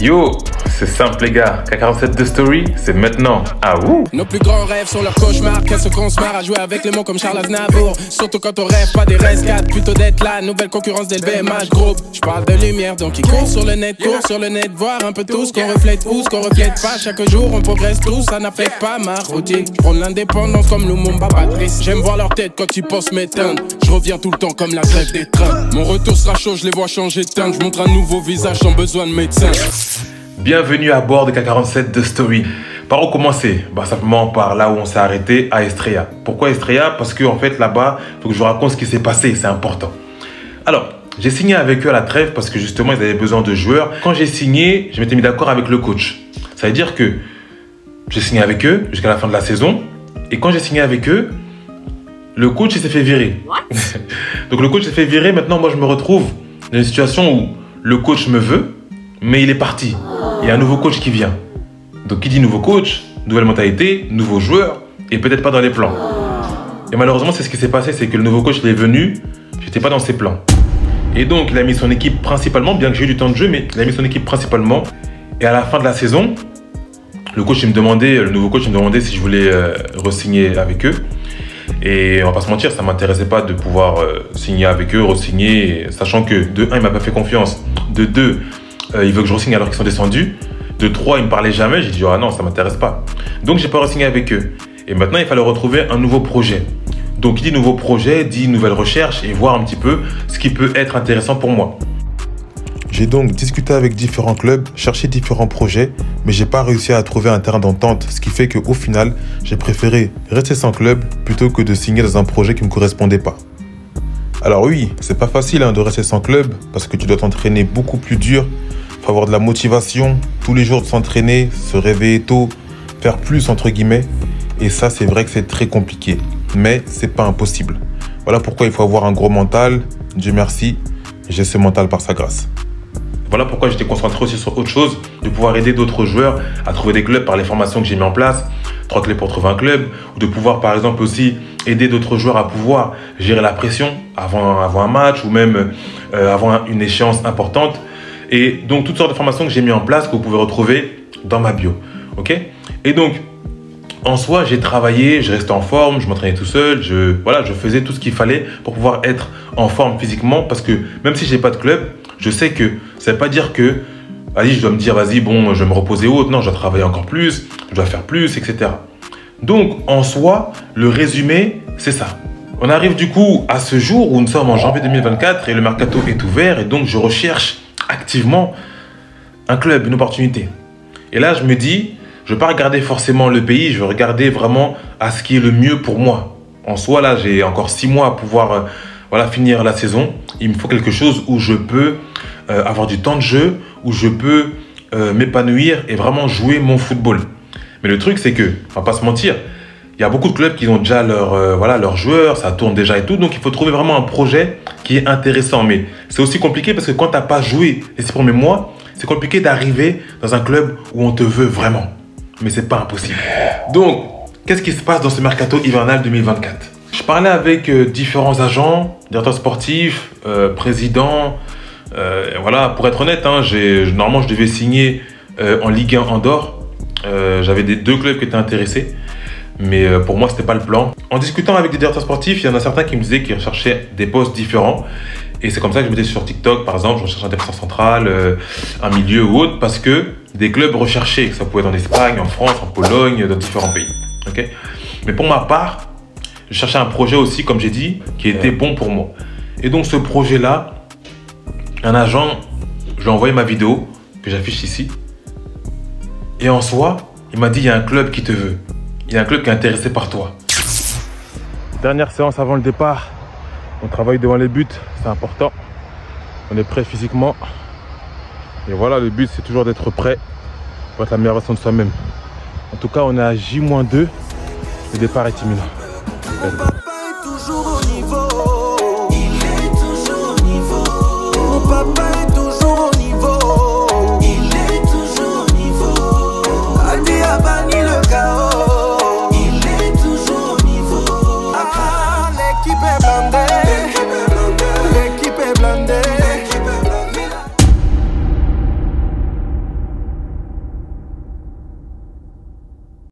Yo, c'est simple les gars, K47 de Story, c'est maintenant. Ah ouh. Nos plus grands rêves sont leurs cauchemars. Qu'est-ce qu'on se marre à jouer avec les mots comme Charles Aznavour. Surtout quand on rêve pas des rescades, plutôt d'être la nouvelle concurrence des LVMH groupe. Je parle de lumière, donc ils courent sur le net, voir un peu tout ce qu'on reflète ou ce qu'on reflète pas. Chaque jour on progresse tous, ça n'affecte pas ma routine. Je prends l'indépendance comme Lumumba Patrice. J'aime voir leur tête quand ils pensent m'éteindre. Je reviens tout le temps comme la grève des trains. Mon retour sera chaud, je les vois changer de teinte. Je montre un nouveau visage sans besoin de médecin. Bienvenue à bord de K47 de Story. Par où commencer? Simplement par là où on s'est arrêté, à Estrella. Pourquoi Estrella? Parce que en fait là-bas, il faut que je vous raconte ce qui s'est passé, c'est important. Alors, j'ai signé avec eux à la trêve parce que justement ils avaient besoin de joueurs. Quand j'ai signé, je m'étais mis d'accord avec le coach. Ça veut dire que j'ai signé avec eux jusqu'à la fin de la saison. Et quand j'ai signé avec eux, le coach s'est fait virer. Donc le coach s'est fait virer, maintenant moi je me retrouve dans une situation où le coach me veut, mais il est parti. Il y a un nouveau coach qui vient. Donc qui dit nouveau coach, nouvelle mentalité, nouveau joueur, et peut-être pas dans les plans. Et malheureusement, c'est ce qui s'est passé, c'est que le nouveau coach il est venu, j'étais pas dans ses plans. Et donc il a mis son équipe principalement, bien que j'ai eu du temps de jeu, mais il a mis son équipe principalement. Et à la fin de la saison, le nouveau coach me demandait si je voulais re-signer avec eux. Et on va pas se mentir, ça m'intéressait pas de pouvoir signer avec eux, re-signer, sachant que de 1, il m'a pas fait confiance, de 2, il veut que je re-signe alors qu'ils sont descendus, de 3, il me parlait jamais, j'ai dit ah non, ça m'intéresse pas. Donc j'ai pas re-signé avec eux. Et maintenant, il fallait retrouver un nouveau projet. Donc qui dit nouveau projet, dit nouvelle recherche et voir un petit peu ce qui peut être intéressant pour moi. J'ai donc discuté avec différents clubs, cherché différents projets, mais j'ai pas réussi à trouver un terrain d'entente, ce qui fait qu'au final, j'ai préféré rester sans club plutôt que de signer dans un projet qui me correspondait pas. Alors oui, c'est pas facile de rester sans club parce que tu dois t'entraîner beaucoup plus dur, faut avoir de la motivation, tous les jours de s'entraîner, se réveiller tôt, faire plus entre guillemets, et ça c'est vrai que c'est très compliqué, mais c'est pas impossible. Voilà pourquoi il faut avoir un gros mental, Dieu merci, j'ai ce mental par sa grâce. Voilà pourquoi j'étais concentré aussi sur autre chose, de pouvoir aider d'autres joueurs à trouver des clubs par les formations que j'ai mis en place, 3 clés pour trouver un club, ou de pouvoir par exemple aussi aider d'autres joueurs à pouvoir gérer la pression avant un match ou même avant une échéance importante. Et donc toutes sortes de formations que j'ai mis en place que vous pouvez retrouver dans ma bio. Ok? Et donc en soi, j'ai travaillé, je restais en forme, je m'entraînais tout seul, je faisais tout ce qu'il fallait pour pouvoir être en forme physiquement parce que même si je n'ai pas de club, je sais que ça ne veut pas dire que je dois me dire vas-y, bon, je vais me reposer ou autre. Non, je dois travailler encore plus, je dois faire plus, etc. Donc, en soi, le résumé, c'est ça. On arrive du coup à ce jour où nous sommes en janvier 2024 et le mercato est ouvert et donc je recherche activement un club, une opportunité. Et là, je me dis, je ne vais pas regarder forcément le pays, je vais regarder vraiment à ce qui est le mieux pour moi. En soi, là, j'ai encore 6 mois à pouvoir finir la saison. Il me faut quelque chose où je peux avoir du temps de jeu, où je peux m'épanouir et vraiment jouer mon football. Mais le truc, c'est que, on va pas se mentir, il y a beaucoup de clubs qui ont déjà leurs joueurs, ça tourne déjà et tout. Donc, il faut trouver vraiment un projet qui est intéressant. Mais c'est aussi compliqué parce que quand tu n'as pas joué les 6 premiers mois, c'est compliqué d'arriver dans un club où on te veut vraiment. Mais c'est pas impossible. Donc, qu'est-ce qui se passe dans ce mercato hivernal 2024? Je parlais avec différents agents, directeurs sportifs, présidents. Pour être honnête, normalement je devais signer en Ligue 1 Andorre. J'avais 2 clubs qui étaient intéressés. Mais pour moi, c'était pas le plan. En discutant avec des directeurs sportifs, il y en a certains qui me disaient qu'ils recherchaient des postes différents. Et c'est comme ça que je me mettais sur TikTok, par exemple, je recherche un défenseur central, un milieu ou autre, parce que des clubs recherchés, que ça pouvait être en Espagne, en France, en Pologne, dans différents pays. Okay? Mais pour ma part, je cherchais un projet aussi, comme j'ai dit, qui était bon pour moi. Et donc ce projet-là, un agent, je lui ai envoyé ma vidéo, que j'affiche ici. Et en soi, il m'a dit, il y a un club qui te veut. Il y a un club qui est intéressé par toi. Dernière séance avant le départ. On travaille devant les buts, c'est important. On est prêt physiquement. Et voilà, le but, c'est toujours d'être prêt pour être la meilleure version de soi-même. En tout cas, on est à J-2. Le départ est imminent.